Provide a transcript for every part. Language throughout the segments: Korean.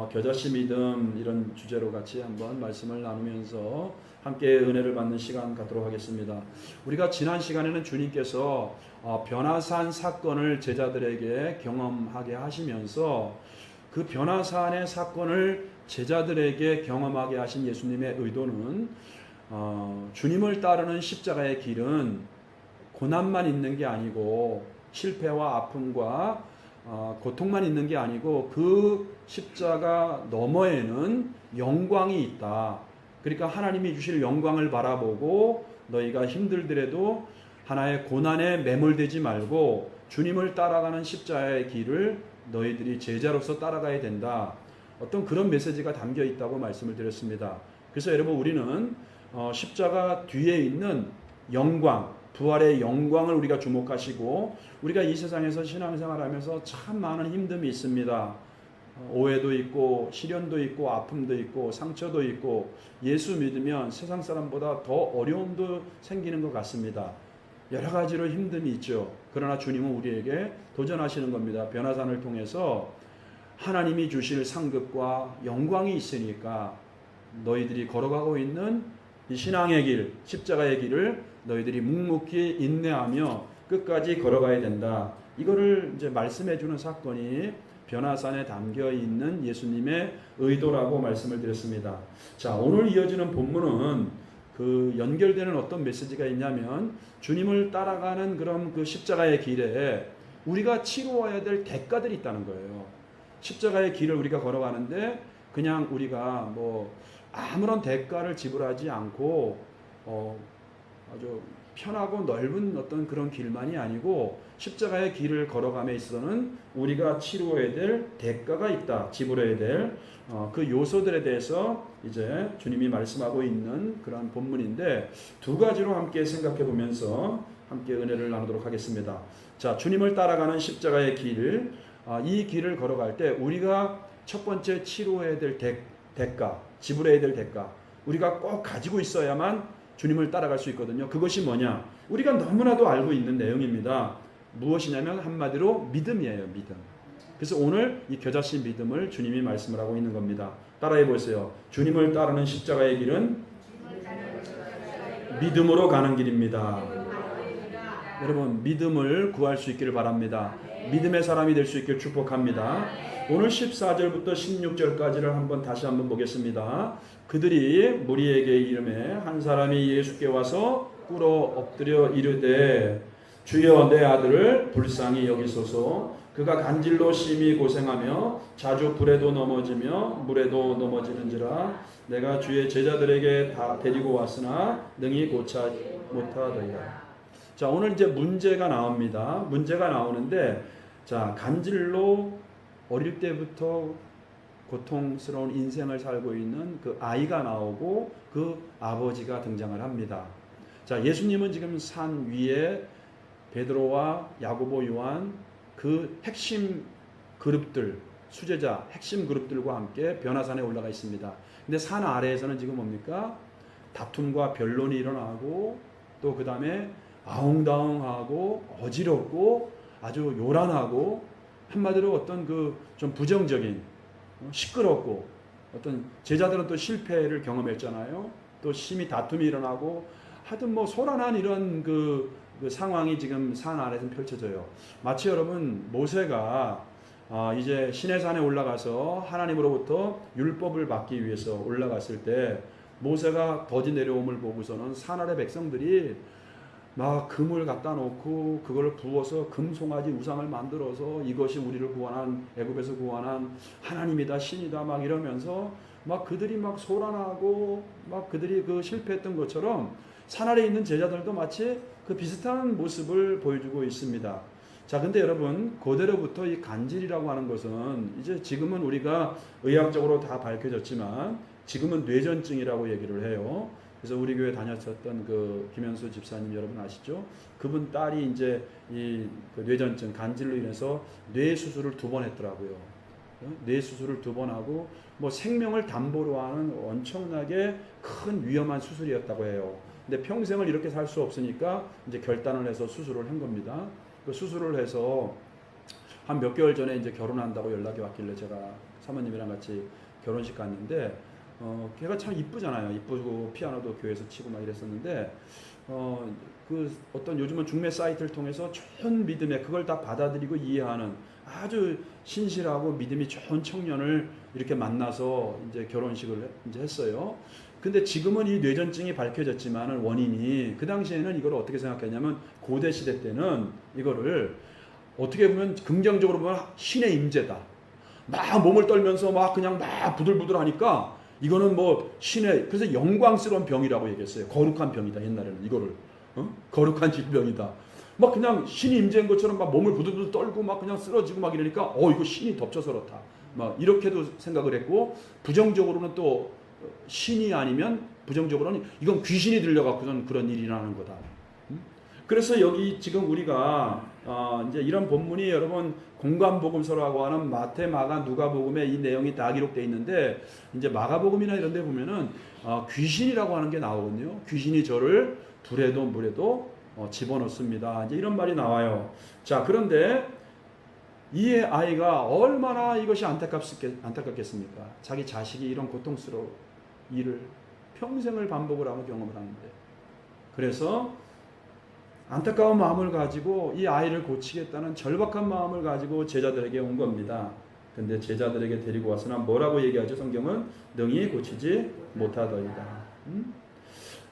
겨자씨 믿음 이런 주제로 같이 한번 말씀을 나누면서 함께 은혜를 받는 시간 갖도록 하겠습니다. 우리가 지난 시간에는 주님께서 변화산 사건을 제자들에게 경험하게 하시면서 그 변화산의 사건을 제자들에게 경험하게 하신 예수님의 의도는 주님을 따르는 십자가의 길은 고난만 있는 게 아니고 실패와 아픔과 고통만 있는 게 아니고 그 십자가 너머에는 영광이 있다. 그러니까 하나님이 주실 영광을 바라보고 너희가 힘들더라도 하나의 고난에 매몰되지 말고 주님을 따라가는 십자가의 길을 너희들이 제자로서 따라가야 된다. 어떤 그런 메시지가 담겨 있다고 말씀을 드렸습니다. 그래서 여러분 우리는 십자가 뒤에 있는 영광, 부활의 영광을 우리가 주목하시고 우리가 이 세상에서 신앙생활하면서 참 많은 힘듦이 있습니다. 오해도 있고 시련도 있고 아픔도 있고 상처도 있고 예수 믿으면 세상 사람보다 더 어려움도 생기는 것 같습니다. 여러 가지로 힘듦이 있죠. 그러나 주님은 우리에게 도전하시는 겁니다. 변화산을 통해서 하나님이 주실 상급과 영광이 있으니까 너희들이 걸어가고 있는 이 신앙의 길, 십자가의 길을 너희들이 묵묵히 인내하며 끝까지 걸어가야 된다. 이거를 이제 말씀해 주는 사건이 변화산에 담겨 있는 예수님의 의도라고 말씀을 드렸습니다. 자, 오늘 이어지는 본문은 그 연결되는 어떤 메시지가 있냐면 주님을 따라가는 그런 그 십자가의 길에 우리가 치루어야 될 대가들이 있다는 거예요. 십자가의 길을 우리가 걸어가는데 그냥 우리가 뭐 아무런 대가를 지불하지 않고 아주 편하고 넓은 어떤 그런 길만이 아니고 십자가의 길을 걸어감에 있어서는 우리가 치루어야 될 대가가 있다. 지불해야 될 그 요소들에 대해서 이제 주님이 말씀하고 있는 그런 본문인데 두 가지로 함께 생각해 보면서 함께 은혜를 나누도록 하겠습니다. 자, 주님을 따라가는 십자가의 길, 이 길을 걸어갈 때 우리가 첫 번째 치루어야 될 대가, 지불해야 될 대가, 우리가 꼭 가지고 있어야만 주님을 따라갈 수 있거든요. 그것이 뭐냐? 우리가 너무나도 알고 있는 내용입니다. 무엇이냐면 한마디로 믿음이에요. 믿음. 그래서 오늘 이 겨자씨 믿음을 주님이 말씀을 하고 있는 겁니다. 따라해 보세요. 주님을 따르는 십자가의 길은 믿음으로 가는 길입니다. 여러분 믿음을 구할 수 있기를 바랍니다. 믿음의 사람이 될 수 있기를 축복합니다. 오늘 14절부터 16절까지를 한번 다시 한번 보겠습니다. 그들이 무리에게 이르매 한 사람이 예수께 와서 꿇어 엎드려 이르되 주여 내 아들을 불쌍히 여기소서. 그가 간질로 심히 고생하며 자주 불에도 넘어지며 물에도 넘어지는지라. 내가 주의 제자들에게 다 데리고 왔으나 능히 고쳐 못하더이다. 자, 오늘 이제 문제가 나옵니다. 문제가 나오는데 자, 간질로 어릴 때부터 고통스러운 인생을 살고 있는 그 아이가 나오고 그 아버지가 등장을 합니다. 자, 예수님은 지금 산 위에 베드로와 야고보, 요한 그 핵심 그룹들, 수제자 핵심 그룹들과 함께 변화산에 올라가 있습니다. 근데 산 아래에서는 지금 뭡니까? 다툼과 변론이 일어나고 또 그 다음에 아웅다웅하고 어지럽고 아주 요란하고 한마디로 어떤 그 좀 부정적인 시끄럽고 어떤 제자들은 또 실패를 경험했잖아요. 또 심히 다툼이 일어나고 하여튼 뭐 소란한 이런 그 상황이 지금 산 아래에서 펼쳐져요. 마치 여러분 모세가 이제 시내산에 올라가서 하나님으로부터 율법을 받기 위해서 올라갔을 때 모세가 더디 내려옴을 보고서는 산 아래 백성들이 막 금을 갖다 놓고 그걸 부어서 금송아지 우상을 만들어서 이것이 우리를 구원한 애굽에서 구원한 하나님이다 신이다 막 이러면서 막 그들이 막 소란하고 막 그들이 그 실패했던 것처럼 산 아래 있는 제자들도 마치 그 비슷한 모습을 보여주고 있습니다. 자, 근데 여러분 그대로부터 이 간질이라고 하는 것은 이제 지금은 우리가 의학적으로 다 밝혀졌지만 지금은 뇌전증이라고 얘기를 해요. 그래서 우리 교회 다녔었던 그 김현수 집사님 여러분 아시죠? 그분 딸이 이제 이 그 뇌전증 간질로 인해서 뇌 수술을 2번 했더라고요. 뇌 수술을 2번 하고 뭐 생명을 담보로 하는 엄청나게 큰 위험한 수술이었다고 해요. 근데 평생을 이렇게 살 수 없으니까 이제 결단을 해서 수술을 한 겁니다. 그 수술을 해서 한 몇 개월 전에 이제 결혼한다고 연락이 왔길래 제가 사모님이랑 같이 결혼식 갔는데 걔가 참 이쁘잖아요. 이쁘고 피아노도 교회에서 치고 막 이랬었는데 그 어떤 요즘은 중매 사이트를 통해서 좋은 믿음에 그걸 다 받아들이고 이해하는 아주 신실하고 믿음이 좋은 청년을 이렇게 만나서 이제 결혼식을 이제 했어요. 근데 지금은 이 뇌전증이 밝혀졌지만은 원인이 그 당시에는 이걸 어떻게 생각했냐면 고대 시대 때는 이거를 어떻게 보면 긍정적으로 보면 신의 임재다. 막 몸을 떨면서 막 그냥 막 부들부들하니까 이거는 뭐 신의 그래서 영광스러운 병이라고 얘기했어요. 거룩한 병이다 옛날에는 이거를 거룩한 질병이다. 막 그냥 신이 임재한 것처럼 막 몸을 부들부들 떨고 막 그냥 쓰러지고 막 이러니까 이거 신이 덮쳐서 그렇다. 막 이렇게도 생각을 했고 부정적으로는 또 신이 아니면 부정적으로는 이건 귀신이 들려갖고는 그런 일이 일어나는 거다. 그래서 여기 지금 우리가 이제 이런 본문이 여러분 공관복음서라고 하는 마태, 마가, 누가복음에 이 내용이 다 기록되어 있는데 이제 마가복음이나 이런 데 보면은 귀신이라고 하는 게 나오거든요. 귀신이 저를 불에도 물에도 집어넣습니다. 이제 이런 말이 나와요. 자, 그런데 이 아이가 얼마나 이것이 안타깝겠습니까? 자기 자식이 이런 고통스러운 일을 평생을 반복을 하고 경험을 하는데 그래서 안타까운 마음을 가지고 이 아이를 고치겠다는 절박한 마음을 가지고 제자들에게 온 겁니다. 근데 제자들에게 데리고 와서는 뭐라고 얘기하죠? 성경은 능히 고치지 못하더이다.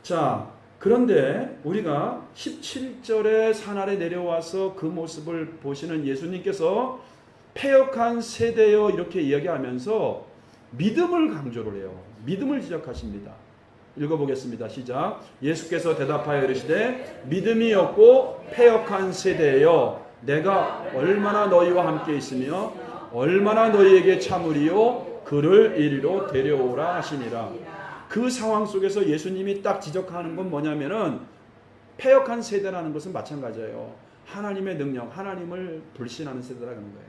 자, 그런데 우리가 17절에 산 아래 내려와서 그 모습을 보시는 예수님께서 패역한 세대여 이렇게 이야기하면서 믿음을 강조를 해요. 믿음을 지적하십니다. 읽어보겠습니다. 시작. 예수께서 대답하여 이르시되 믿음이 없고 패역한 세대여 내가 얼마나 너희와 함께 있으며 얼마나 너희에게 참으리요 그를 이리로 데려오라 하시니라. 그 상황 속에서 예수님이 딱 지적하는 건 뭐냐면은 패역한 세대라는 것은 마찬가지예요. 하나님의 능력, 하나님을 불신하는 세대라는 거예요.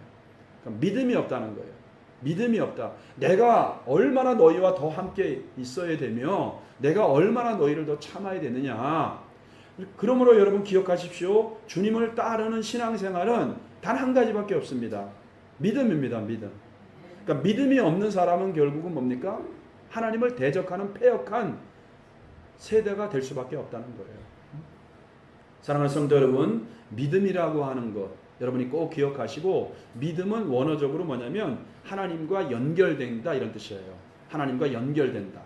그러니까 믿음이 없다는 거예요. 믿음이 없다. 내가 얼마나 너희와 더 함께 있어야 되며 내가 얼마나 너희를 더 참아야 되느냐. 그러므로 여러분 기억하십시오. 주님을 따르는 신앙생활은 단 한 가지밖에 없습니다. 믿음입니다. 믿음. 그러니까 믿음이 없는 사람은 결국은 뭡니까? 하나님을 대적하는 패역한 세대가 될 수밖에 없다는 거예요. 사랑하는 성도 여러분, 믿음이라고 하는 것 여러분이 꼭 기억하시고 믿음은 원어적으로 뭐냐면 하나님과 연결된다 이런 뜻이에요. 하나님과 연결된다.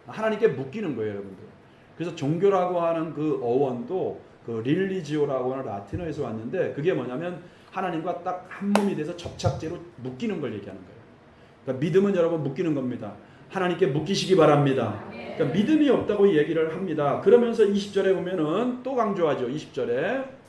하나님께 묶이는 거예요, 여러분들. 그래서 종교라고 하는 그 어원도 그 릴리지오라고 하는 라틴어에서 왔는데 그게 뭐냐면 하나님과 딱 한 몸이 돼서 접착제로 묶이는 걸 얘기하는 거예요. 그러니까 믿음은 여러분 묶이는 겁니다. 하나님께 묶이시기 바랍니다. 그러니까 믿음이 없다고 얘기를 합니다. 그러면서 20절에 보면은 또 강조하죠. 20절에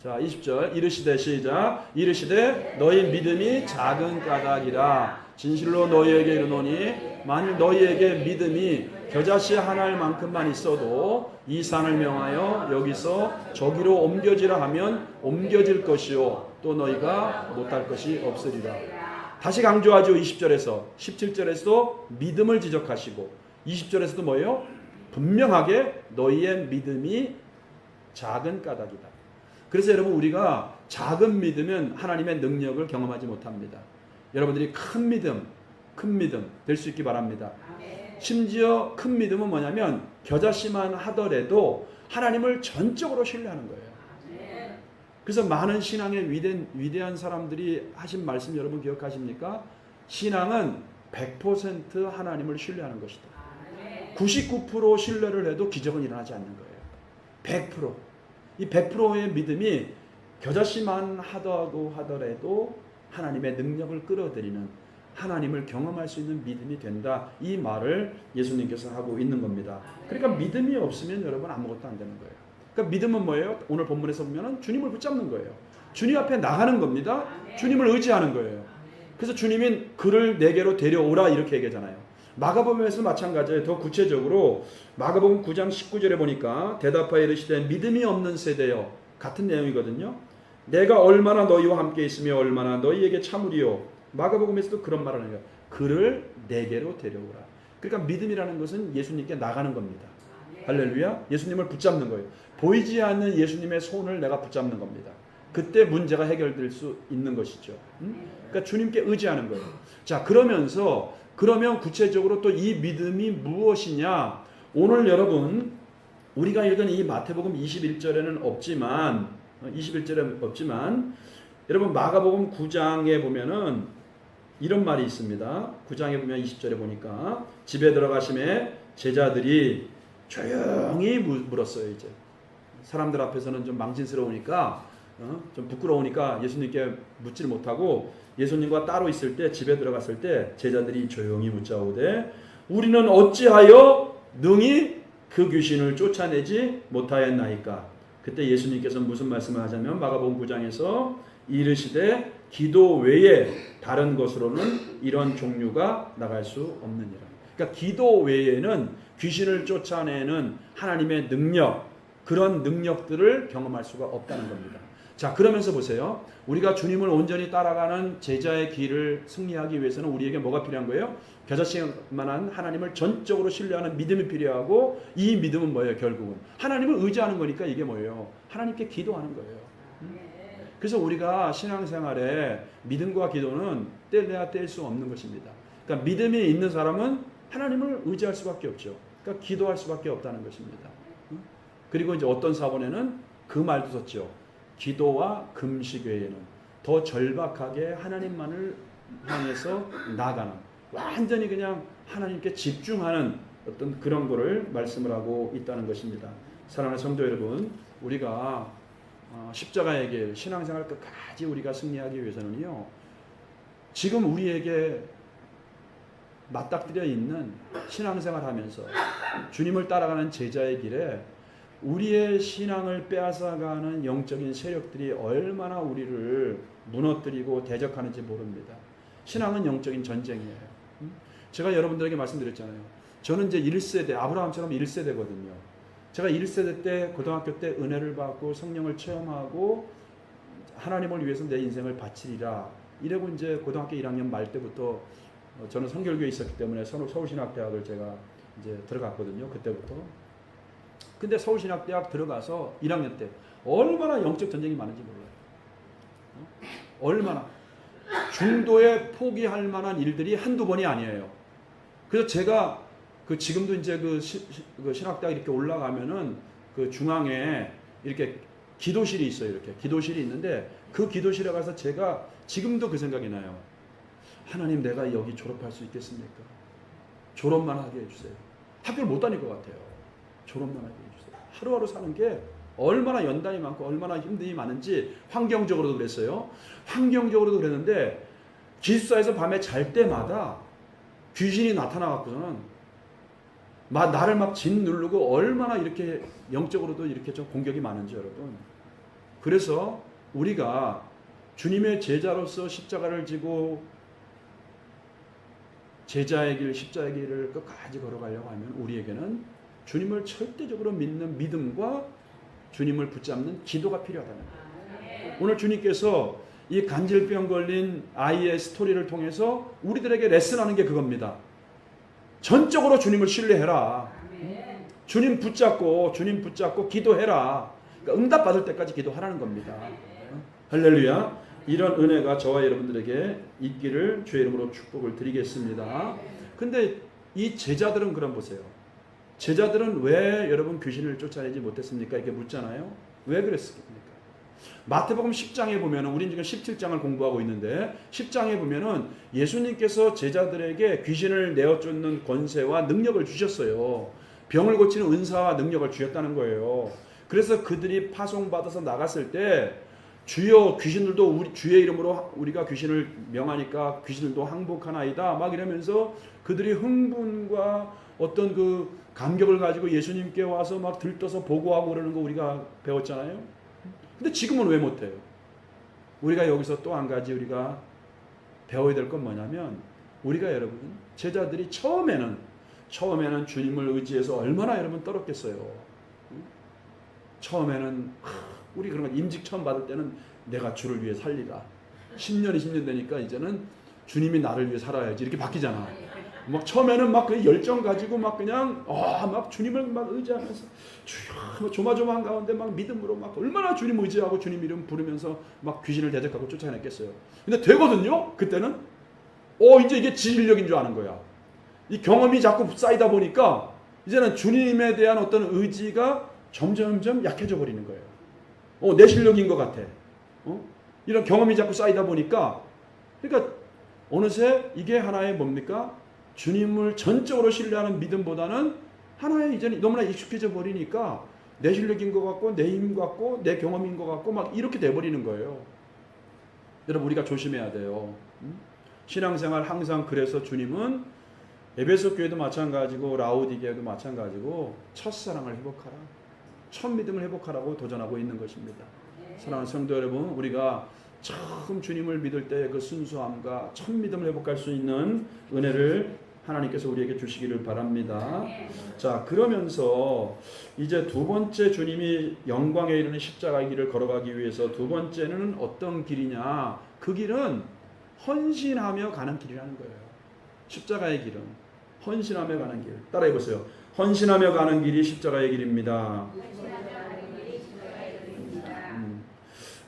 자 20절 이르시되 시작 이르시되 너희 믿음이 작은 까닭이라 진실로 너희에게 이르노니 만일 너희에게 믿음이 겨자씨 하나만큼만 있어도 이 산을 명하여 여기서 저기로 옮겨지라 하면 옮겨질 것이요 또 너희가 못할 것이 없으리라. 다시 강조하죠. 20절에서 17절에서도 믿음을 지적하시고 20절에서도 뭐예요? 분명하게 너희의 믿음이 작은 까닭이다. 그래서 여러분 우리가 작은 믿음은 하나님의 능력을 경험하지 못합니다. 여러분들이 큰 믿음 될 수 있기 바랍니다. 심지어 큰 믿음은 뭐냐면 겨자씨만 하더라도 하나님을 전적으로 신뢰하는 거예요. 그래서 많은 신앙의 위대한 사람들이 하신 말씀 여러분 기억하십니까? 신앙은 100% 하나님을 신뢰하는 것이다. 99% 신뢰를 해도 기적은 일어나지 않는 거예요. 100%. 이 100%의 믿음이 겨자씨만 하더라도 하나님의 능력을 끌어들이는 하나님을 경험할 수 있는 믿음이 된다. 이 말을 예수님께서 하고 있는 겁니다. 그러니까 믿음이 없으면 여러분 아무것도 안 되는 거예요. 그러니까 믿음은 뭐예요? 오늘 본문에서 보면은 주님을 붙잡는 거예요. 주님 앞에 나가는 겁니다. 주님을 의지하는 거예요. 그래서 주님이 그를 내게로 데려오라 이렇게 얘기하잖아요. 마가복음에서 마찬가지예요. 더 구체적으로 마가복음 9장 19절에 보니까 대답하여 이르시되 믿음이 없는 세대여 같은 내용이거든요. 내가 얼마나 너희와 함께 있으며 얼마나 너희에게 참으리요. 마가복음에서도 그런 말을 해요. 그를 내게로 데려오라. 그러니까 믿음이라는 것은 예수님께 나가는 겁니다. 할렐루야. 예수님을 붙잡는 거예요. 보이지 않는 예수님의 손을 내가 붙잡는 겁니다. 그때 문제가 해결될 수 있는 것이죠. 그러니까 주님께 의지하는 거예요. 자, 그러면 구체적으로 또 이 믿음이 무엇이냐? 오늘 여러분 우리가 읽은 이 마태복음 21절에는 없지만 여러분 마가복음 9장에 보면은 이런 말이 있습니다. 9장에 보면 20절에 보니까 집에 들어가심에 제자들이 조용히 물었어요. 이제 사람들 앞에서는 좀 망신스러우니까 좀 부끄러우니까 예수님께 묻지를 못하고 예수님과 따로 있을 때 집에 들어갔을 때 제자들이 조용히 묻자오되 우리는 어찌하여 능히 그 귀신을 쫓아내지 못하였나이까. 그때 예수님께서 무슨 말씀을 하자면 마가복음 9장에서 이르시되 기도 외에 다른 것으로는 이런 종류가 나갈 수 없느니라. 그러니까 기도 외에는 귀신을 쫓아내는 하나님의 능력, 그런 능력들을 경험할 수가 없다는 겁니다. 자, 그러면서 보세요. 우리가 주님을 온전히 따라가는 제자의 길을 승리하기 위해서는 우리에게 뭐가 필요한 거예요? 겨자씨만한 하나님을 전적으로 신뢰하는 믿음이 필요하고, 이 믿음은 뭐예요? 결국은 하나님을 의지하는 거니까 이게 뭐예요? 하나님께 기도하는 거예요. 그래서 우리가 신앙생활에 믿음과 기도는 뗄래야 뗄 수 없는 것입니다. 그러니까 믿음이 있는 사람은 하나님을 의지할 수밖에 없죠. 그러니까 기도할 수밖에 없다는 것입니다. 그리고 이제 어떤 사본에는 그 말도 썼죠. 기도와 금식 외에는 더 절박하게 하나님만을 향해서 나아가는, 완전히 그냥 하나님께 집중하는 어떤 그런 거를 말씀을 하고 있다는 것입니다. 사랑하는 성도 여러분, 우리가 십자가의 길, 신앙생활 끝까지 우리가 승리하기 위해서는요, 지금 우리에게 맞닥뜨려 있는 신앙생활 하면서 주님을 따라가는 제자의 길에 우리의 신앙을 빼앗아가는 영적인 세력들이 얼마나 우리를 무너뜨리고 대적하는지 모릅니다. 신앙은 영적인 전쟁이에요. 제가 여러분들에게 말씀드렸잖아요. 저는 이제 1세대, 아브라함처럼 1세대거든요. 제가 1세대 때, 고등학교 때 은혜를 받고 성령을 체험하고 하나님을 위해서 내 인생을 바치리라. 이러고 이제 고등학교 1학년 말 때부터 저는 성결교회에 있었기 때문에 서울신학대학을 제가 이제 들어갔거든요. 그때부터. 근데 서울신학대학 들어가서 1학년 때 얼마나 영적 전쟁이 많은지 몰라요. 얼마나. 중도에 포기할 만한 일들이 한두 번이 아니에요. 그래서 제가 지금도 이제 그 신학대학 이렇게 올라가면은 그 중앙에 이렇게 기도실이 있어요. 이렇게 기도실이 있는데 그 기도실에 가서 제가 지금도 그 생각이 나요. 하나님, 내가 여기 졸업할 수 있겠습니까? 졸업만 하게 해주세요. 학교를 못 다닐 것 같아요. 졸업만 하게 해주세요. 하루하루 사는 게 얼마나 연단이 많고 얼마나 힘듦이 많은지 환경적으로도 그랬어요. 환경적으로도 그랬는데 기숙사에서 밤에 잘 때마다 귀신이 나타나갖고서는 나를 막 짓누르고 얼마나 이렇게 영적으로도 이렇게 좀 공격이 많은지 여러분. 그래서 우리가 주님의 제자로서 십자가를 지고 제자의 길, 십자의 길을 끝까지 걸어가려고 하면 우리에게는 주님을 절대적으로 믿는 믿음과 주님을 붙잡는 기도가 필요하다는 거예요. 오늘 주님께서 이 간질병 걸린 아이의 스토리를 통해서 우리들에게 레슨하는 게 그겁니다. 전적으로 주님을 신뢰해라. 주님 붙잡고 기도해라. 그러니까 응답받을 때까지 기도하라는 겁니다. 할렐루야. 이런 은혜가 저와 여러분들에게 있기를 주의 이름으로 축복을 드리겠습니다. 근데 이 제자들은 그럼 보세요. 제자들은 왜 여러분 귀신을 쫓아내지 못했습니까? 이렇게 묻잖아요. 왜 그랬습니까? 마태복음 10장에 보면, 우린 지금 17장을 공부하고 있는데 10장에 보면은 예수님께서 제자들에게 귀신을 내어쫓는 권세와 능력을 주셨어요. 병을 고치는 은사와 능력을 주셨다는 거예요. 그래서 그들이 파송받아서 나갔을 때 주여, 귀신들도 우리 주의 이름으로 우리가 귀신을 명하니까 귀신들도 항복하나이다 막 이러면서 그들이 흥분과 어떤 그 감격을 가지고 예수님께 와서 막 들떠서 보고하고 그러는 거 우리가 배웠잖아요. 근데 지금은 왜 못해요? 우리가 여기서 또 한 가지 우리가 배워야 될 건 뭐냐면, 우리가 여러분 제자들이 처음에는 주님을 의지해서 얼마나 여러분 떨었겠어요. 처음에는 우리 그런 거 임직 처음 받을 때는 내가 주를 위해 살리라. 10년, 20년 되니까 이제는 주님이 나를 위해 살아야지 이렇게 바뀌잖아. 막 처음에는 막 그 열정 가지고 막 그냥 막 주님을 막 의지하면서 주여 조마조마한 가운데 막 믿음으로 막 얼마나 주님 의지하고 주님 이름 부르면서 막 귀신을 대적하고 쫓아냈겠어요. 근데 되거든요. 그때는 이제 이게 지실력인 줄 아는 거야. 이 경험이 자꾸 쌓이다 보니까 이제는 주님에 대한 어떤 의지가 점점점 약해져 버리는 거예요. 내 실력인 것 같아. 이런 경험이 자꾸 쌓이다 보니까 그러니까 어느새 이게 하나의 뭡니까? 주님을 전적으로 신뢰하는 믿음보다는 하나의 이제는 너무나 익숙해져 버리니까 내 실력인 것 같고 내 힘 같고 내 경험인 것 같고 막 이렇게 돼버리는 거예요. 여러분 우리가 조심해야 돼요. 신앙생활 항상 그래서 주님은 에베소 교회도 마찬가지고 라오디게도 마찬가지고 첫사랑을 회복하라. 첫 믿음을 회복하라고 도전하고 있는 것입니다. 사랑하는 성도 여러분, 우리가 처음 주님을 믿을 때 그 순수함과 첫 믿음을 회복할 수 있는 은혜를 하나님께서 우리에게 주시기를 바랍니다. 자, 그러면서 이제 두 번째 주님이 영광에 이르는 십자가의 길을 걸어가기 위해서 두 번째는 어떤 길이냐? 그 길은 헌신하며 가는 길이라는 거예요. 십자가의 길은 헌신하며 가는 길. 따라해 보세요. 헌신하며 가는 길이 십자가의 길입니다.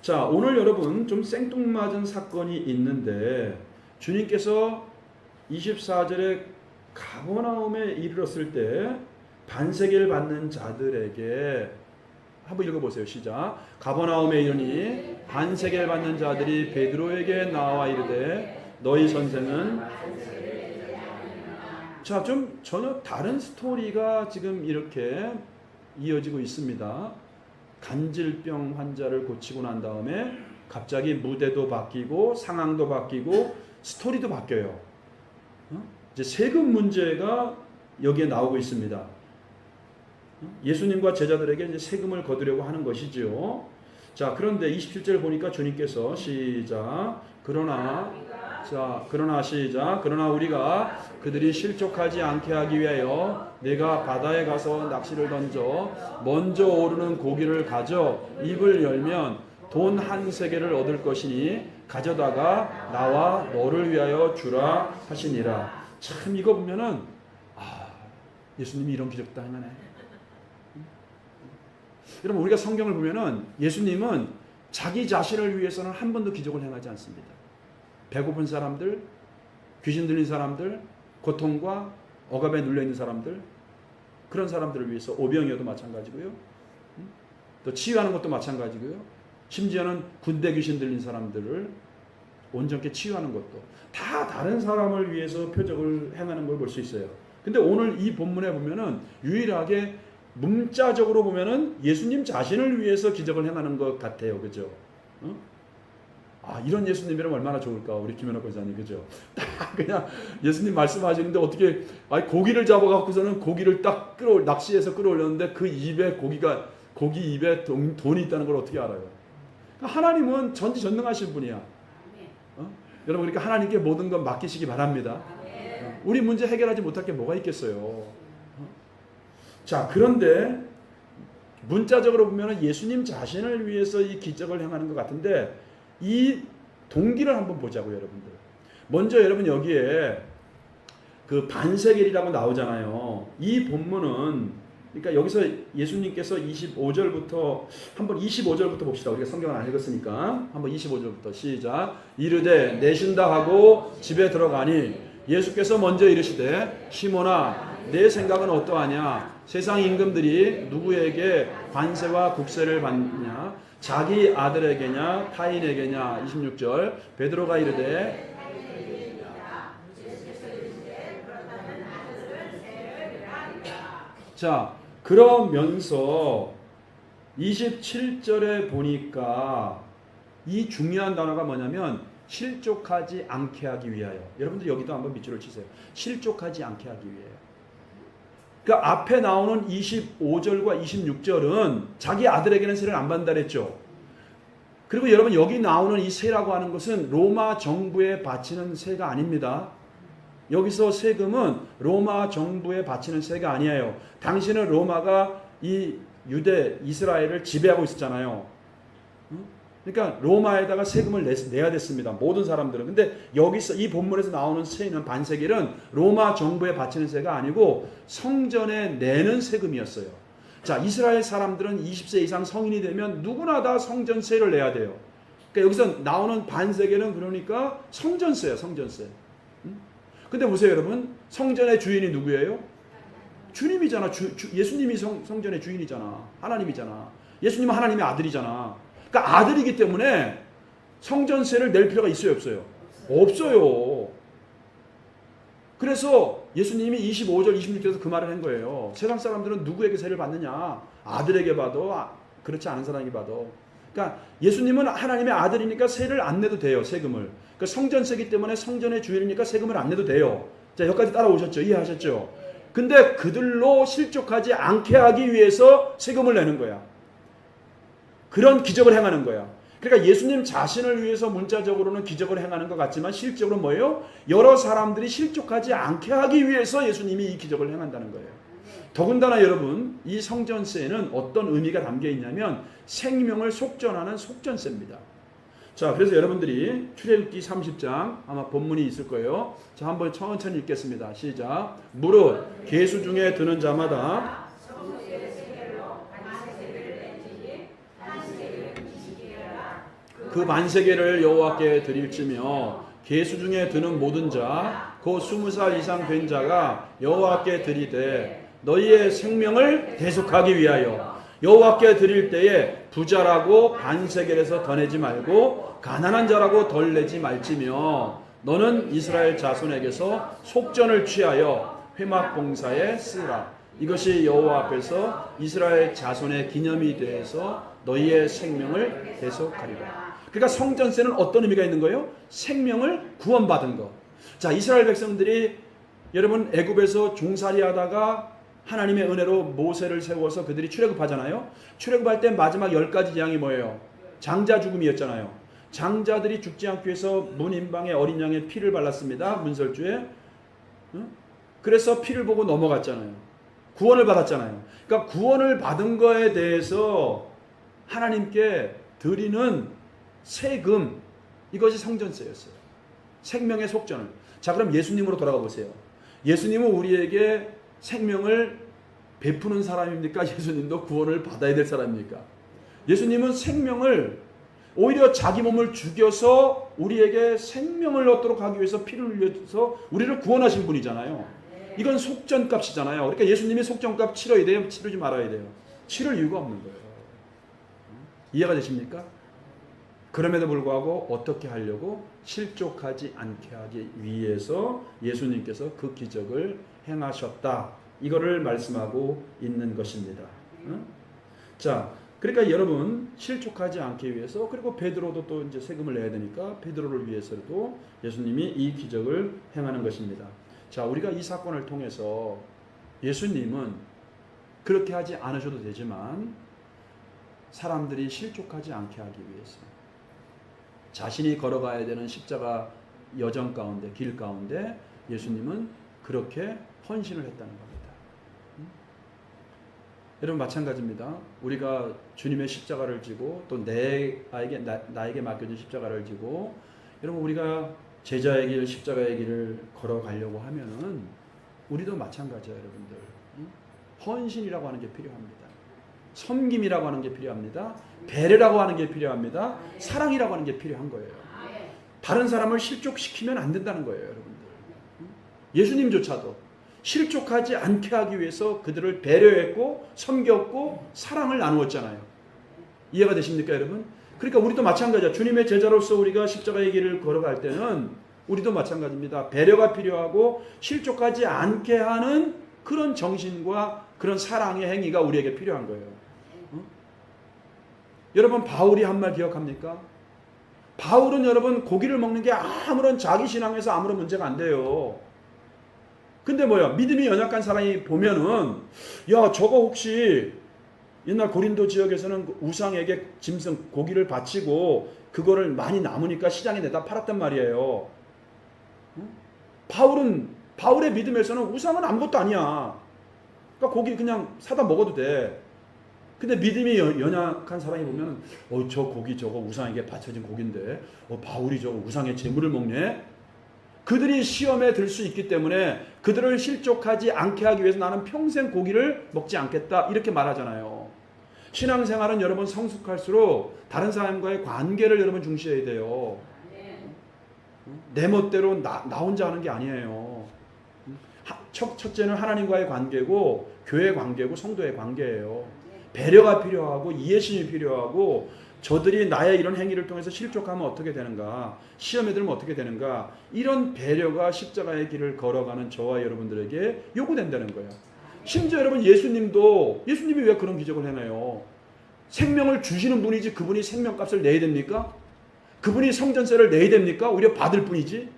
자, 오늘 여러분 좀 생뚱맞은 사건이 있는데 주님께서 24절에 가버나움에 이르렀을 때 반세계를 받는 자들에게 한번 읽어보세요. 시작. 가버나움에 이르니 반세계를 받는 자들이 베드로에게 나와 이르되 너희 선생은 자, 좀 전혀 다른 스토리가 지금 이렇게 이어지고 있습니다. 간질병 환자를 고치고 난 다음에 갑자기 무대도 바뀌고 상황도 바뀌고 스토리도 바뀌어요. 이제 세금 문제가 여기에 나오고 있습니다. 예수님과 제자들에게 이제 세금을 거두려고 하는 것이죠. 자, 그런데 27절 보니까 주님께서 시작. 그러나 시작. 그러나 우리가 그들이 실족하지 않게 하기 위하여 내가 바다에 가서 낚시를 던져 먼저 오르는 고기를 가져 입을 열면 돈 한 세겔을 얻을 것이니 가져다가 나와 너를 위하여 주라 하시니라. 참 이거 보면은 예수님이 이런 기적도 하네. 여러분 우리가 성경을 보면은 예수님은 자기 자신을 위해서는 한 번도 기적을 행하지 않습니다. 배고픈 사람들, 귀신 들린 사람들, 고통과 억압에 눌려있는 사람들, 그런 사람들을 위해서 오병이어도 마찬가지고요. 또 치유하는 것도 마찬가지고요. 심지어는 군대 귀신 들린 사람들을 온전케 치유하는 것도 다 다른 사람을 위해서 표적을 행하는 걸 볼 수 있어요. 근데 오늘 이 본문에 보면은 유일하게 문자적으로 보면은 예수님 자신을 위해서 기적을 행하는 것 같아요. 그죠? 이런 예수님이라면 얼마나 좋을까, 우리 김연아 권사님, 그죠? 딱 그냥 예수님 말씀하시는데 어떻게, 고기를 잡아갖고서는 고기를 딱 낚시해서 끌어올렸는데 그 입에 고기 입에 돈이 있다는 걸 어떻게 알아요? 하나님은 전지전능하신 분이야. 여러분, 그러니까 하나님께 모든 건 맡기시기 바랍니다. 우리 문제 해결하지 못할 게 뭐가 있겠어요? 자, 그런데 문자적으로 보면 예수님 자신을 위해서 이 기적을 행하는 것 같은데 이 동기를 한번 보자고요, 여러분들. 먼저 여러분 여기에 그 반세겔이라고 나오잖아요. 이 본문은 그러니까 여기서 예수님께서 25절부터 한번 25절부터 봅시다. 우리가 성경을 안 읽었으니까 한번 25절부터 시작. 이르되 내신다 하고 집에 들어가니 예수께서 먼저 이르시되 시몬아 내 생각은 어떠하냐? 세상 임금들이 누구에게 관세와 국세를 받느냐? 자기 아들에게냐 타인에게냐? 26절 베드로가 이르되 자, 그러면서 27절에 보니까 이 중요한 단어가 뭐냐면 실족하지 않게 하기 위하여. 여러분들 여기도 한번 밑줄을 치세요. 실족하지 않게 하기 위하여. 그러니까 앞에 나오는 25절과 26절은 자기 아들에게는 세를 안 받는다 그랬죠. 그리고 여러분 여기 나오는 이 세라고 하는 것은 로마 정부에 바치는 세가 아닙니다. 여기서 세금은 로마 정부에 바치는 세가 아니에요. 당시는 로마가 이 유대 이스라엘을 지배하고 있었잖아요. 그러니까 로마에다가 세금을 내야 됐습니다. 모든 사람들은. 근데 여기서 이 본문에서 나오는 세는 반세겔은 로마 정부에 바치는 세가 아니고 성전에 내는 세금이었어요. 자, 이스라엘 사람들은 20세 이상 성인이 되면 누구나 다 성전세를 내야 돼요. 그러니까 여기서 나오는 반세겔은 그러니까 성전세예요, 성전세. 근데 보세요, 여러분. 성전의 주인이 누구예요? 주님이잖아. 예수님이 성전의 주인이잖아. 하나님이잖아. 예수님은 하나님의 아들이잖아. 그러니까 아들이기 때문에 성전세를 낼 필요가 있어요, 없어요? 없어요. 그래서 예수님이 25절, 26절에서 그 말을 한 거예요. 세상 사람들은 누구에게 세를 받느냐? 아들에게 받어, 그렇지 않은 사람에게 받어. 그러니까 예수님은 하나님의 아들이니까 세를 안 내도 돼요, 세금을. 그러니까 성전세기 때문에 성전의 주인이니까 세금을 안 내도 돼요. 자, 여기까지 따라오셨죠? 이해하셨죠? 근데 그들로 실족하지 않게 하기 위해서 세금을 내는 거야. 그런 기적을 행하는 거야. 그러니까 예수님 자신을 위해서 문자적으로는 기적을 행하는 것 같지만 실적으로 뭐예요? 여러 사람들이 실족하지 않게 하기 위해서 예수님이 이 기적을 행한다는 거예요. 더군다나 여러분, 이 성전세는 어떤 의미가 담겨 있냐면 생명을 속전하는 속전세입니다. 자, 그래서 여러분들이 출애굽기 30장 아마 본문이 있을 거예요. 자, 한번 천천히 읽겠습니다. 시작. 무릇 계수 중에 드는 자마다 그 반세겔을 여호와께 드릴지며 계수 중에 드는 모든 자 곧 20살 이상 된 자가 여호와께 드리되 너희의 생명을 대속하기 위하여 여호와께 드릴 때에 부자라고 반세겔에서 더 내지 말고 가난한 자라고 덜 내지 말지며 너는 이스라엘 자손에게서 속전을 취하여 회막 봉사에 쓰라. 이것이 여호와 앞에서 이스라엘 자손의 기념이 되어서 너희의 생명을 대속하리라. 그러니까 성전세는 어떤 의미가 있는 거예요? 생명을 구원받은 것. 자, 이스라엘 백성들이 여러분 애굽에서 종살이하다가 하나님의 은혜로 모세를 세워서 그들이 출애굽하잖아요. 출애굽할 때 마지막 10가지 재앙이 뭐예요? 장자 죽음이었잖아요. 장자들이 죽지 않기 위해서 문 임방에 어린 양의 피를 발랐습니다. 문설주에. 그래서 피를 보고 넘어갔잖아요. 구원을 받았잖아요. 그러니까 구원을 받은 거에 대해서 하나님께 드리는 세금, 이것이 성전세였어요. 생명의 속전을. 자, 그럼 예수님으로 돌아가 보세요. 예수님은 우리에게 생명을 베푸는 사람입니까? 예수님도 구원을 받아야 될 사람입니까? 예수님은 생명을 오히려 자기 몸을 죽여서 우리에게 생명을 얻도록 하기 위해서 피를 흘려서 우리를 구원하신 분이잖아요. 이건 속전값이잖아요. 그러니까 예수님이 속전값 치러야 돼요? 치르지 말아야 돼요? 치를 이유가 없는 거예요. 이해가 되십니까? 그럼에도 불구하고 어떻게 하려고? 실족하지 않게 하기 위해서 예수님께서 그 기적을 행하셨다. 이거를 말씀하고 있는 것입니다. 자, 그러니까 여러분 실족하지 않기 위해서, 그리고 베드로도 또 이제 세금을 내야 되니까 베드로를 위해서도 예수님이 이 기적을 행하는 것입니다. 자, 우리가 이 사건을 통해서 예수님은 그렇게 하지 않으셔도 되지만 사람들이 실족하지 않게 하기 위해서 자신이 걸어가야 되는 십자가 여정 가운데, 길 가운데 예수님은 그렇게 헌신을 했다는 겁니다. 여러분 마찬가지입니다. 우리가 주님의 십자가를 지고 또 나에게 맡겨진 십자가를 지고 여러분 우리가 제자의 길, 십자가의 길을 걸어가려고 하면은 우리도 마찬가지예요, 여러분들. 헌신이라고 하는 게 필요합니다. 섬김이라고 하는 게 필요합니다. 배려라고 하는 게 필요합니다. 사랑이라고 하는 게 필요한 거예요. 다른 사람을 실족시키면 안 된다는 거예요, 여러분들. 예수님조차도 실족하지 않게 하기 위해서 그들을 배려했고 섬겼고 사랑을 나누었잖아요. 이해가 되십니까, 여러분? 그러니까 우리도 마찬가지야. 주님의 제자로서 우리가 십자가의 길을 걸어갈 때는 우리도 마찬가지입니다. 배려가 필요하고 실족하지 않게 하는 그런 정신과 그런 사랑의 행위가 우리에게 필요한 거예요. 여러분 바울이 한 말 기억합니까? 바울은 여러분 고기를 먹는 게 아무런 자기 신앙에서 아무런 문제가 안 돼요. 근데 뭐야, 믿음이 연약한 사람이 보면은 야, 저거 혹시 옛날 고린도 지역에서는 우상에게 짐승 고기를 바치고 그거를 많이 남으니까 시장에 내다 팔았단 말이에요. 바울의 믿음에서는 우상은 아무것도 아니야. 그러니까 고기 그냥 사다 먹어도 돼. 근데 믿음이 연약한 사람이 보면 저 고기 저거 우상에게 바쳐진 고기인데 바울이 저거 우상의 재물을 먹네. 그들이 시험에 들 수 있기 때문에 그들을 실족하지 않게 하기 위해서 나는 평생 고기를 먹지 않겠다 이렇게 말하잖아요. 신앙생활은 여러분 성숙할수록 다른 사람과의 관계를 여러분 중시해야 돼요. 내 멋대로 나 혼자 하는 게 아니에요. 첫째는 하나님과의 관계고 교회 관계고 성도의 관계예요. 배려가 필요하고 이해심이 필요하고 저들이 나의 이런 행위를 통해서 실족하면 어떻게 되는가, 시험에 들면 어떻게 되는가, 이런 배려가 십자가의 길을 걸어가는 저와 여러분들에게 요구된다는 거예요. 심지어 여러분 예수님이 왜 그런 기적을 해내요? 생명을 주시는 분이지 그분이 생명값을 내야 됩니까? 그분이 성전세를 내야 됩니까? 오히려 받을 뿐이지.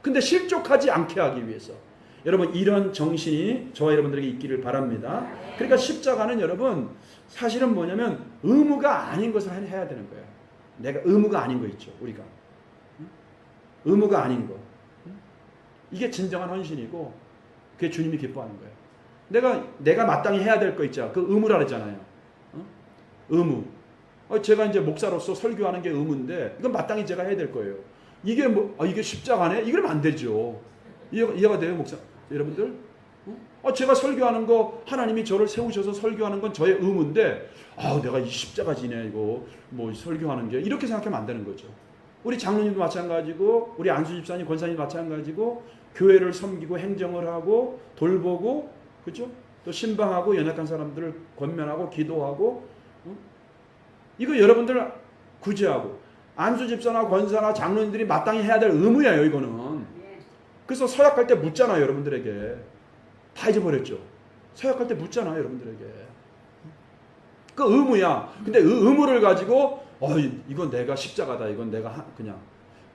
근데 실족하지 않게 하기 위해서 여러분 이런 정신이 저와 여러분들에게 있기를 바랍니다. 그러니까 십자가는 여러분 사실은 뭐냐면 의무가 아닌 것을 해야 되는 거예요. 내가 의무가 아닌 거 있죠. 우리가 의무가 아닌 거, 이게 진정한 헌신이고 그게 주님이 기뻐하는 거예요. 내가 마땅히 해야 될 거 있죠. 그 의무라 그러잖아요. 의무. 제가 이제 목사로서 설교하는 게 의무인데 이건 마땅히 제가 해야 될 거예요. 이게 이게 십자가네? 이러면 안 되죠. 이해가 돼요, 목사 여러분들? 제가 설교하는 거 하나님이 저를 세우셔서 설교하는 건 저의 의무인데 내가 이 십자가 지네 이거 뭐 설교하는 게 이렇게 생각하면 안 되는 거죠. 우리 장로님도 마찬가지고 우리 안수 집사님 권사님도 마찬가지고 교회를 섬기고 행정을 하고 돌보고 그렇죠? 또 신방하고 연약한 사람들을 권면하고 기도하고 이거 여러분들 구제하고 안수 집사나 권사나 장로님들이 마땅히 해야 될 의무예요. 이거는. 그래서 서약할 때 묻잖아요. 여러분들에게. 다 잊어버렸죠. 서약할 때 묻잖아요. 여러분들에게. 그 의무야. 근데 의무를 가지고 이건 내가 십자가다. 이건 내가 그냥.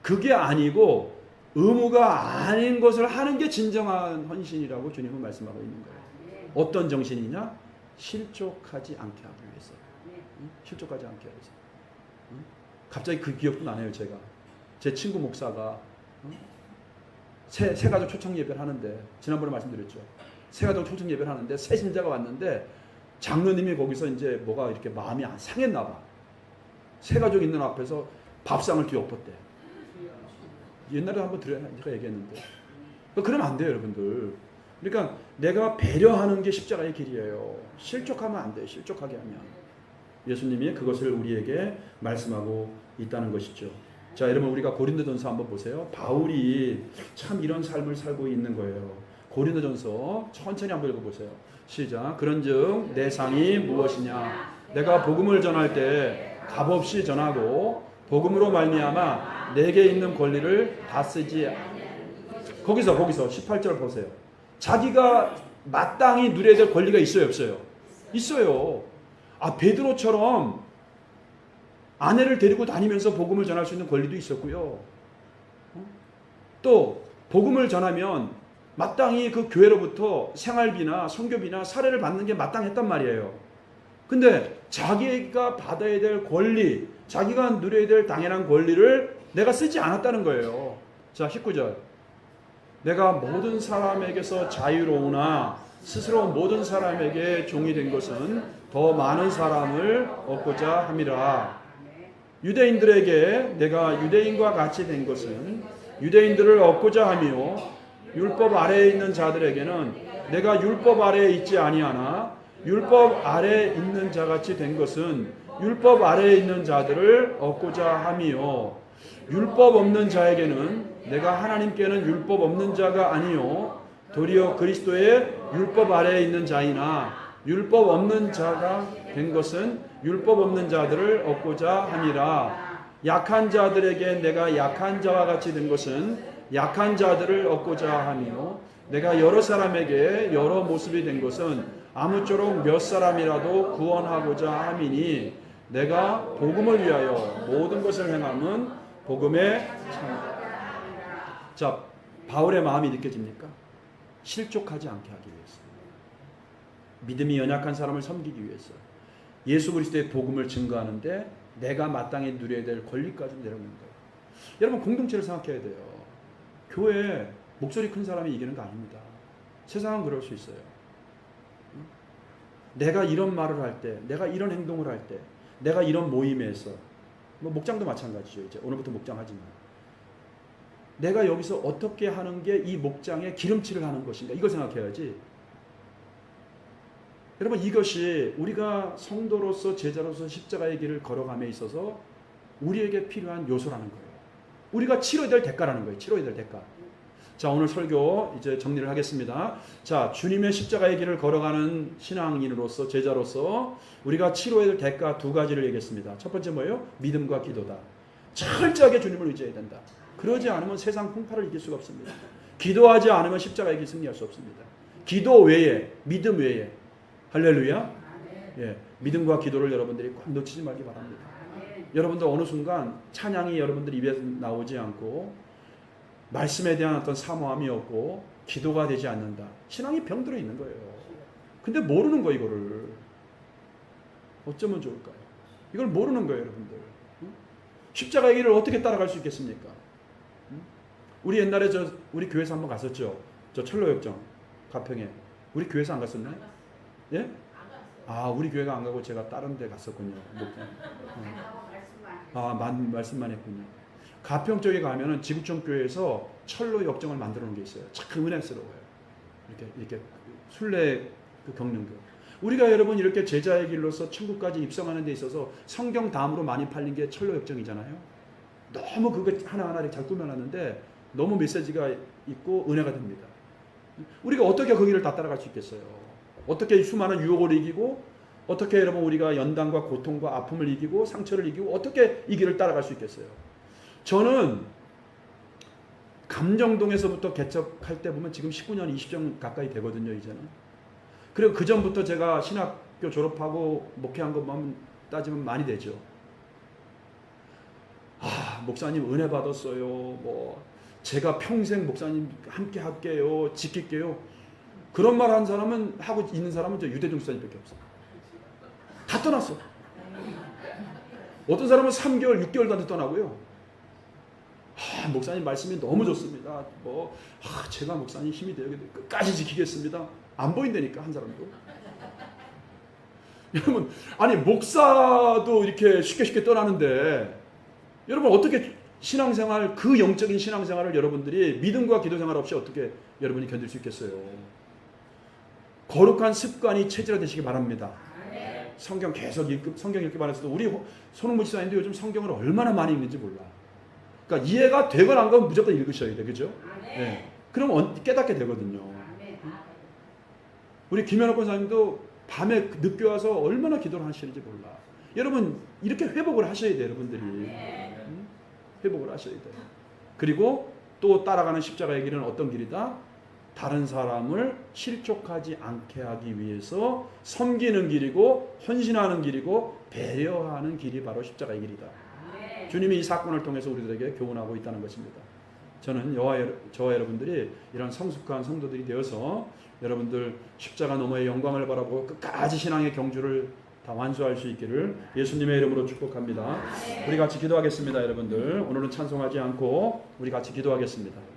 그게 아니고 의무가 아닌 것을 하는 게 진정한 헌신이라고 주님은 말씀하고 있는 거예요. 어떤 정신이냐? 실족하지 않게 하기 위해서. 실족하지 않게 하기 위해서. 갑자기 그 기억도 나네요. 제가. 제 친구 목사가 새가족 초청 예배를 하는데 지난번에 말씀드렸죠. 새가족 초청 예배를 하는데 새 신자가 왔는데 장로님이 거기서 이제 뭐가 이렇게 마음이 상했나 봐. 새가족 있는 앞에서 밥상을 뒤엎었대. 옛날에 한번 제가 얘기했는데. 그러면 안 돼요, 여러분들. 그러니까 내가 배려하는 게 십자가의 길이에요. 실족하면 안 돼요. 실족하게 하면. 예수님이 그것을 우리에게 말씀하고 있다는 것이죠. 자, 여러분 우리가 고린도전서 한번 보세요. 바울이 참 이런 삶을 살고 있는 거예요. 고린도전서 천천히 한번 읽어보세요. 시작. 그런즉 내 상이 무엇이냐? 내가 복음을 전할 때 값없이 전하고 복음으로 말미암아 내게 있는 권리를 다 쓰지. 거기서 18절 보세요. 자기가 마땅히 누려야 될 권리가 있어요, 없어요? 있어요. 베드로처럼 아내를 데리고 다니면서 복음을 전할 수 있는 권리도 있었고요. 또 복음을 전하면 마땅히 그 교회로부터 생활비나 선교비나 사례를 받는 게 마땅했단 말이에요. 근데 자기가 받아야 될 권리, 자기가 누려야 될 당연한 권리를 내가 쓰지 않았다는 거예요. 자, 19절. 내가 모든 사람에게서 자유로우나 스스로 모든 사람에게 종이 된 것은 더 많은 사람을 얻고자 함이라. 유대인들에게 내가 유대인과 같이 된 것은 유대인들을 얻고자 하며 율법 아래에 있는 자들에게는 내가 율법 아래에 있지 아니하나 율법 아래에 있는 자같이 된 것은 율법 아래에 있는 자들을 얻고자 함이요 율법 없는 자에게는 내가 하나님께는 율법 없는 자가 아니요 도리어 그리스도의 율법 아래에 있는 자이나 율법 없는 자가 된 것은 율법 없는 자들을 얻고자 함이라. 약한 자들에게 내가 약한 자와 같이 된 것은 약한 자들을 얻고자 하며 내가 여러 사람에게 여러 모습이 된 것은 아무쪼록 몇 사람이라도 구원하고자 함이니 내가 복음을 위하여 모든 것을 행함은 복음의 참. 자, 바울의 마음이 느껴집니까? 실족하지 않게 하기 위해서, 믿음이 연약한 사람을 섬기기 위해서, 예수 그리스도의 복음을 증거하는데 내가 마땅히 누려야 될 권리까지 내려오는 거예요. 여러분 공동체를 생각해야 돼요. 교회 목소리 큰 사람이 이기는 거 아닙니다. 세상은 그럴 수 있어요. 내가 이런 말을 할 때, 내가 이런 행동을 할 때, 내가 이런 모임에서, 뭐 목장도 마찬가지죠. 이제 오늘부터 목장하지만 내가 여기서 어떻게 하는 게 이 목장에 기름칠을 하는 것인가, 이걸 생각해야지. 여러분, 이것이 우리가 성도로서 제자로서 십자가의 길을 걸어감에 있어서 우리에게 필요한 요소라는 거예요. 우리가 치러야 될 대가라는 거예요. 치러야 될 대가. 자, 오늘 설교 이제 정리를 하겠습니다. 자, 주님의 십자가의 길을 걸어가는 신앙인으로서, 제자로서 우리가 치러야 될 대가 두 가지를 얘기했습니다. 첫 번째 뭐예요? 믿음과 기도다. 철저하게 주님을 의지해야 된다. 그러지 않으면 세상 풍파를 이길 수가 없습니다. 기도하지 않으면 십자가의 길 승리할 수 없습니다. 기도 외에, 믿음 외에. 할렐루야. 예, 믿음과 기도를 여러분들이 꼭 놓치지 말기 바랍니다. 여러분들 어느 순간 찬양이 여러분들 입에서 나오지 않고 말씀에 대한 어떤 사모함이 없고 기도가 되지 않는다. 신앙이 병들어 있는 거예요. 근데 모르는 거, 이거를. 어쩌면 좋을까요? 이걸 모르는 거예요, 여러분들. 십자가의 길을 어떻게 따라갈 수 있겠습니까? 우리 옛날에 우리 교회에서 한번 갔었죠. 저 철로역정 가평에. 우리 교회에서 안 갔었나요? 예? 아, 우리 교회가 안 가고 제가 다른 데 갔었군요. 말씀만 했군요. 가평 쪽에 가면은 지구촌 교회에서 철로 역정을 만들어 놓은 게 있어요. 참 은혜스러워요. 이렇게 순례 그 경륜교. 우리가 여러분 이렇게 제자의 길로서 천국까지 입성하는 데 있어서 성경 다음으로 많이 팔린 게 철로 역정이잖아요. 너무 그거 하나하나 잘 꾸며놨는데 너무 메시지가 있고 은혜가 됩니다. 우리가 어떻게 그 길을 다 따라갈 수 있겠어요? 어떻게 수많은 유혹을 이기고, 어떻게 여러분 우리가 연단과 고통과 아픔을 이기고 상처를 이기고 어떻게 이 길을 따라갈 수 있겠어요? 저는 감정동에서부터 개척할 때 보면 지금 19년, 20년 가까이 되거든요, 이제는. 그리고 그 전부터 제가 신학교 졸업하고 목회한 것만 따지면 많이 되죠. 아, 목사님 은혜 받았어요. 뭐 제가 평생 목사님 함께 할게요, 지킬게요. 그런 말 한 사람은, 하고 있는 사람은 저 유대중 수사님밖에 없어요. 다 떠났어. 어떤 사람은 3개월, 6개월도 안 돼 떠나고요. 목사님 말씀이 너무 좋습니다. 제가 목사님 힘이 되어 끝까지 지키겠습니다. 안 보인다니까, 한 사람도. 여러분, 아니 목사도 이렇게 쉽게 떠나는데, 여러분 어떻게 신앙생활, 그 영적인 신앙생활을 여러분들이 믿음과 기도생활 없이 어떻게 여러분이 견딜 수 있겠어요? 거룩한 습관이 체질화되시기 바랍니다. 성경 계속 성경 읽기만 해서도, 우리 손흥무 지사님도 요즘 성경을 얼마나 많이 읽는지 몰라. 그러니까 이해가 되거나 안 가면 무조건 읽으셔야 돼, 그죠? 네. 그럼 깨닫게 되거든요. 우리 김현옥 권사님도 밤에 늦게 와서 얼마나 기도를 하시는지 몰라. 여러분 이렇게 회복을 하셔야 돼요, 여러분들이. 회복을 하셔야 돼요. 그리고 또 따라가는 십자가의 길은 어떤 길이다? 다른 사람을 실족하지 않게 하기 위해서 섬기는 길이고, 헌신하는 길이고, 배려하는 길이 바로 십자가의 길이다. 주님이 이 사건을 통해서 우리들에게 교훈하고 있다는 것입니다. 저는 저와 여러분들이 이런 성숙한 성도들이 되어서 여러분들 십자가 너머의 영광을 바라보고 끝까지 신앙의 경주를 다 완수할 수 있기를 예수님의 이름으로 축복합니다. 우리 같이 기도하겠습니다. 여러분들 오늘은 찬송하지 않고 우리 같이 기도하겠습니다.